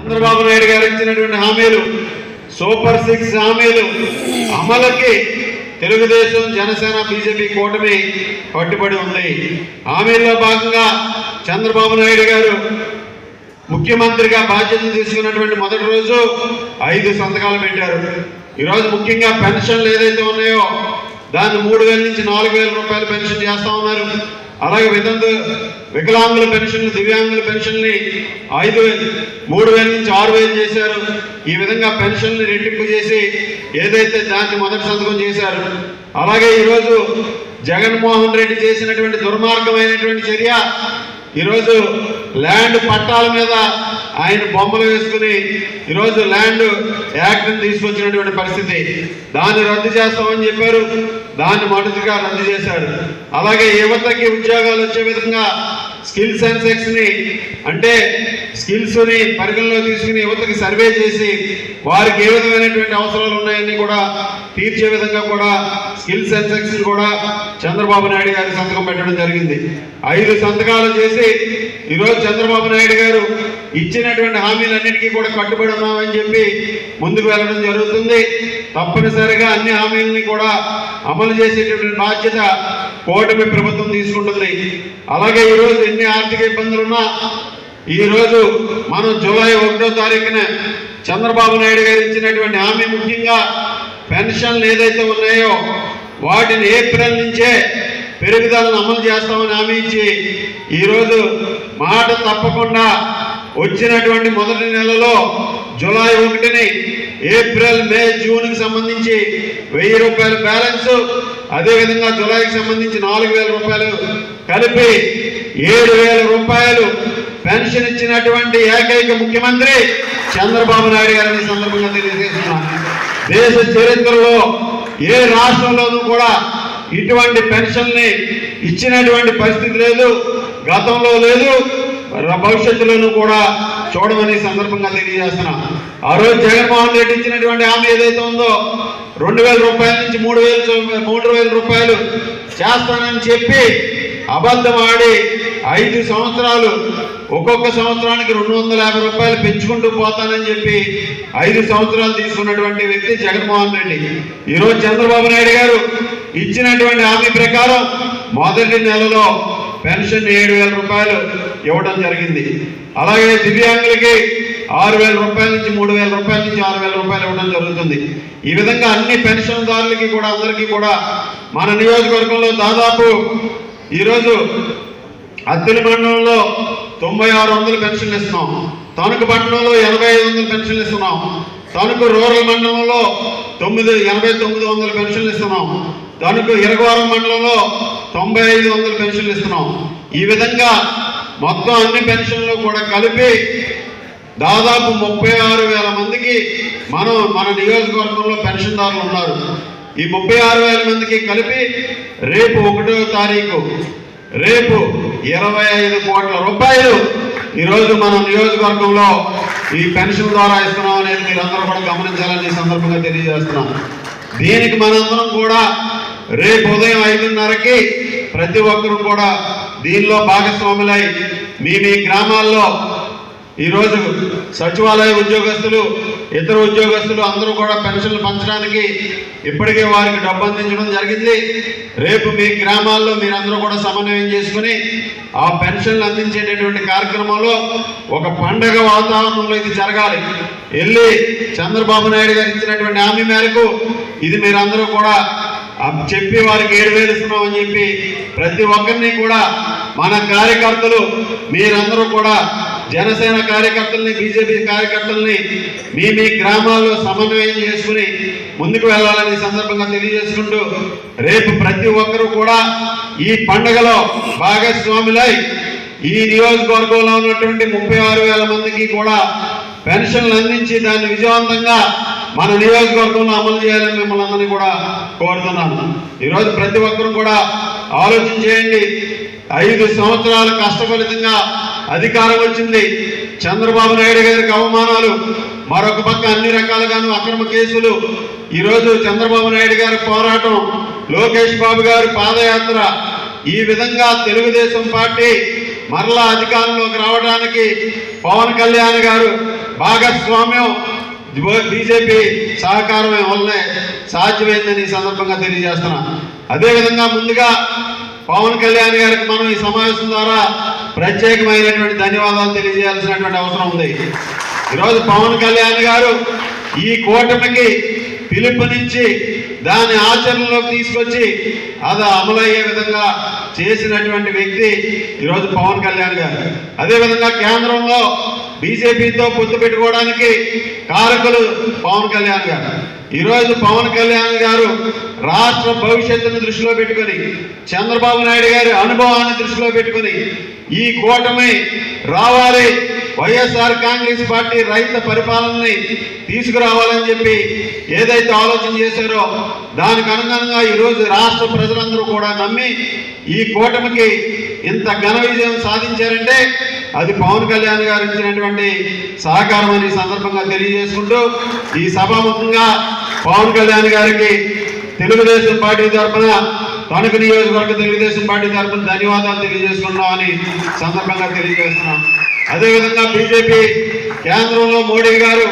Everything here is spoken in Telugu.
చంద్రబాబు నాయుడు గారు ఇచ్చినటువంటి హామీలు సూపర్ 6 హామీలు అమలుకి తెలుగుదేశం జనసేన బీజేపీ కూటమి కట్టుబడి ఉంది. హామీల్లో భాగంగా చంద్రబాబు నాయుడు గారు ముఖ్యమంత్రిగా బాధ్యతలు తీసుకున్నటువంటి మొదటి రోజు 5 సంతకాలు పెట్టారు. ఈరోజు ముఖ్యంగా పెన్షన్లు ఏదైతే ఉన్నాయో దాన్ని 3,000 నుంచి 4,000 రూపాయలు పెన్షన్ చేస్తా ఉన్నారు. అలాగే వికలాంగుల పెన్షన్లు, దివ్యాంగుల పెన్షన్ని 5,000 3,000 నుంచి 6,000 చేశారు. ఈ విధంగా పెన్షన్ని రెట్టింపు చేసి ఏదైతే దాన్ని మొదటి సంతకం చేశారు. అలాగే ఈరోజు జగన్మోహన్ రెడ్డి చేసినటువంటి దుర్మార్గమైనటువంటి చర్య, ఈరోజు ల్యాండ్ పట్టాల మీద ఆయన బొమ్మలు వేసుకుని ఈరోజు ల్యాండ్ యాక్ట్ని తీసుకొచ్చినటువంటి పరిస్థితి. దాన్ని రద్దు చేస్తామని చెప్పారు, దాన్ని మొదటిగా రద్దు చేశారు. అలాగే యువతకి ఉద్యోగాలు వచ్చే విధంగా స్కిల్ సెన్సెక్స్ని, అంటే స్కిల్స్ని పరిగణలో తీసుకుని యువతకి సర్వే చేసి వారికి ఏ విధమైనటువంటి అవసరాలు ఉన్నాయని కూడా తీర్చే విధంగా కూడా స్కిల్ సెన్సెక్స్ని కూడా చంద్రబాబు నాయుడు గారి సంతకం పెట్టడం జరిగింది. 5 సంతకాలు చేసి ఈరోజు చంద్రబాబు నాయుడు గారు ఇచ్చినటువంటి హామీలన్నిటికీ కూడా కట్టుబడి ఉన్నామని చెప్పి ముందుకు వెళ్ళడం జరుగుతుంది. తప్పనిసరిగా అన్ని హామీలని కూడా అమలు చేసేటటువంటి బాధ్యత కూటమి ప్రభుత్వం తీసుకుంటుంది. అలాగే ఈరోజు ఎన్ని ఆర్థిక ఇబ్బందులున్నా ఈరోజు మనం జూలై 1వ తారీఖున చంద్రబాబు నాయుడు గారు ఇచ్చినటువంటి హామీ, ముఖ్యంగా పెన్షన్లు ఏదైతే ఉన్నాయో వాటిని ఏప్రిల్ నుంచే పెరుగుదలను అమలు చేస్తామని హామీ ఇచ్చి ఈరోజు మాట తప్పకుండా వచ్చినటువంటి మొదటి నెలలో జూలై 1ని ఏప్రిల్, మే, జూన్కి సంబంధించి 1,000 రూపాయల బ్యాలెన్స్, అదేవిధంగా జూలైకి సంబంధించి 4,000 రూపాయలు కలిపి 7,000 రూపాయలు పెన్షన్ ఇచ్చినటువంటి ఏకైక ముఖ్యమంత్రి చంద్రబాబు నాయుడు గారిని సందర్భంగా తెలియజేస్తున్నాను. దేశ చరిత్రలో ఏ రాష్ట్రంలోనూ కూడా ఇటువంటి పెన్షన్ని ఇచ్చినటువంటి పరిస్థితి లేదు, గతంలో లేదు, భవిష్యత్తులోనూ కూడా చూడమని సందర్భంగా తెలియజేస్తున్నా. ఆ రోజు జగన్మోహన్ రెడ్డి ఇచ్చినటువంటి హామీ ఏదైతే ఉందో 2,000 రూపాయల నుంచి 3,000 రూపాయలు చేస్తానని చెప్పి అబద్ధం ఆడి 5 సంవత్సరాలు ఒక్కొక్క సంవత్సరానికి 250 రూపాయలు పెంచుకుంటూ పోతానని చెప్పి 5 సంవత్సరాలు తీసుకున్నటువంటి వ్యక్తి జగన్మోహన్ రెడ్డి. ఈరోజు చంద్రబాబు నాయుడు గారు ఇచ్చినటువంటి హామీ ప్రకారం మొదటి నెలలో పెన్షన్ 7,000 రూపాయలు ఇవ్వడం జరిగింది. అలాగే దివ్యాంగులకి 6,000 రూపాయల నుంచి 3,000 రూపాయల నుంచి 6,000 రూపాయలు ఇవ్వడం జరుగుతుంది. ఈ విధంగా అన్ని పెన్షన్దారులకి కూడా అందరికీ కూడా మన నియోజకవర్గంలో దాదాపు ఈరోజు అత్తిలి మండలంలో 9,600 పెన్షన్లు ఇస్తున్నాం, తణుకు పట్టణంలో 8,500 పెన్షన్లు ఇస్తున్నాం, తణుకు రూరల్ మండలంలో 8,900 పెన్షన్లు ఇస్తున్నాం, తణుకు ఇరగవరం మండలంలో 9,500 పెన్షన్లు ఇస్తున్నాం. ఈ విధంగా మొత్తం అన్ని పెన్షన్లు కూడా కలిపి దాదాపు 36,000 మందికి మన నియోజకవర్గంలో పెన్షన్దారులు ఉన్నారు. ఈ 36,000 మందికి కలిపి రేపు 1వ తారీఖు రేపు 25 కోట్ల రూపాయలు ఈరోజు మన నియోజకవర్గంలో ఈ పెన్షన్ ద్వారా ఇస్తున్నాం అనేది మీరు అందరూ కూడా గమనించాలని సందర్భంగా తెలియజేస్తున్నాం. దీనికి మనందరం కూడా రేపు ఉదయం 5:30కి ప్రతి ఒక్కరూ కూడా దీనిలో భాగస్వాములై మీ గ్రామాల్లో ఈరోజు సచివాలయ ఉద్యోగస్తులు, ఇతర ఉద్యోగస్తులు అందరూ కూడా పెన్షన్లు పంచడానికి ఇప్పటికే వారికి డబ్బు అందించడం జరిగింది. రేపు మీ గ్రామాల్లో మీరందరూ కూడా సమన్వయం చేసుకుని ఆ పెన్షన్లు అందించేటటువంటి కార్యక్రమంలో ఒక పండగ వాతావరణంలో ఇది జరగాలి. వెళ్ళి చంద్రబాబు నాయుడు గారు ఇచ్చినటువంటి హామీ మేరకు ఇది మీరందరూ కూడా చెప్పి వారికి 7,000 ఇస్తున్నామని చెప్పి ప్రతి ఒక్కరిని కూడా మన కార్యకర్తలు మీరందరూ కూడా జనసేన కార్యకర్తల్ని, బీజేపీ కార్యకర్తల్ని మీ గ్రామాల్లో సమన్వయం చేసుకుని ముందుకు వెళ్ళాలని సందర్భంగా తెలియజేసుకుంటూ రేపు ప్రతి ఒక్కరూ కూడా ఈ పండుగలో భాగస్వాములై ఈ నియోజకవర్గంలో ఉన్నటువంటి 36,000 మందికి కూడా పెన్షన్లు అందించి దాన్ని విజయవంతంగా మన నియోజకవర్గంలో అమలు చేయాలని మిమ్మల్ని అందరినీ కూడా కోరుతున్నాను. ఈరోజు ప్రతి ఒక్కరూ కూడా ఆలోచన చేయండి. 5 సంవత్సరాల కష్టఫలితంగా అధికారం వచ్చింది. చంద్రబాబు నాయుడు గారికి అవమానాలు, మరొక పక్క అన్ని రకాలుగాను అక్రమ కేసులు. ఈరోజు చంద్రబాబు నాయుడు గారి పోరాటం, లోకేష్ బాబు గారి పాదయాత్ర, ఈ విధంగా తెలుగుదేశం పార్టీ మరలా అధికారంలోకి రావడానికి పవన్ కళ్యాణ్ గారు భాగస్వామ్యం బీజేపీ సహకారం వల్లనే సాధ్యమైందని ఈ సందర్భంగా తెలియజేస్తున్నా. అదేవిధంగా ముందుగా పవన్ కళ్యాణ్ గారికి మనం ఈ సమావేశం ద్వారా ప్రత్యేకమైనటువంటి ధన్యవాదాలు తెలియజేయాల్సినటువంటి అవసరం ఉంది. ఈరోజు పవన్ కళ్యాణ్ గారు ఈ కూటమికి పిలుపునిచ్చి దాన్ని ఆచరణలోకి తీసుకొచ్చి అది అమలయ్యే విధంగా చేసినటువంటి వ్యక్తి ఈరోజు పవన్ కళ్యాణ్ గారు. అదేవిధంగా కేంద్రంలో బీజేపీతో పొత్తు పెట్టుకోవడానికి కారకులు పవన్ కళ్యాణ్ గారు. ఈరోజు పవన్ కళ్యాణ్ గారు రాష్ట్ర భవిష్యత్తును దృష్టిలో పెట్టుకొని, చంద్రబాబు నాయుడు గారి అనుభవాన్ని దృష్టిలో పెట్టుకొని ఈ కూటమి రావాలి, వైఎస్ఆర్ కాంగ్రెస్ పార్టీ రైతు పరిపాలనని తీసుకురావాలని చెప్పి ఏదైతే ఆలోచన చేశారో దానికి అనుగుణంగా ఈరోజు రాష్ట్ర ప్రజలందరూ కూడా నమ్మి ఈ కూటమికి ఇంత ఘన విజయం సాధించారంటే అది పవన్ కళ్యాణ్ గారు ఇచ్చినటువంటి సహకారం అని సందర్భంగా తెలియజేసుకుంటూ ఈ సభాముఖంగా పవన్ కళ్యాణ్ గారికి తెలుగుదేశం పార్టీ తరఫున, తణుకు నియోజకవర్గ తెలుగుదేశం పార్టీ తరఫున ధన్యవాదాలు తెలియజేసుకున్నామని సందర్భంగా తెలియజేస్తున్నాం. అదేవిధంగా బీజేపీ కేంద్రంలో మోడీ గారు